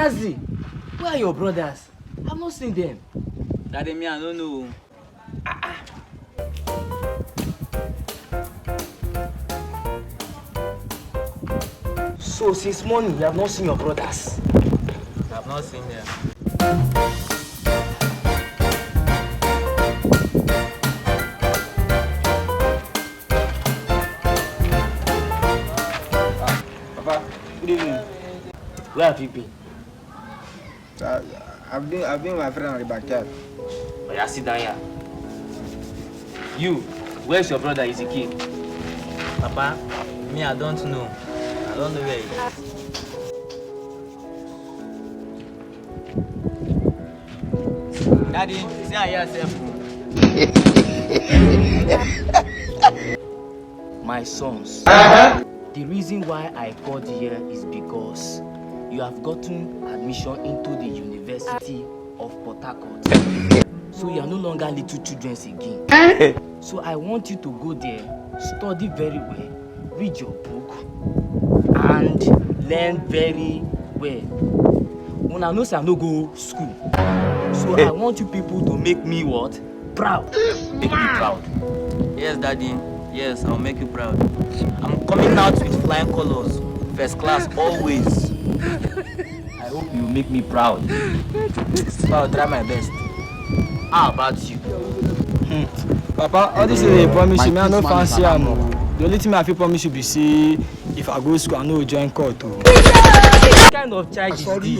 Nazi, where are your brothers? I've not seen them. Daddy, me, I don't know. So since morning, you have not seen your brothers? I've not seen them. Papa, good evening. Where have you been? I've been with my friend on the backyard. Oh, yeah, sit down here. You, where's your brother Ezekiel? Papa, me, I don't know. I don't know where he is. Daddy, see how yourself. My sons, the reason why I called here is because you have gotten admission into the University of Port Harcourt. So you are no longer little children again. So I want you to go there, study very well, read your book, and learn very well. When I know say I no go school, so I want you people to make me what? Proud. Make me proud. Yes, Daddy. Yes, I'll make you proud. I'm coming out with flying colors. First class, always. I hope you make me proud. So I'll try my best. How about you? Papa, all this is a promise you, me I no fancy am. The only thing I feel promise you be say if I go school I no join court. What kind of charge is this?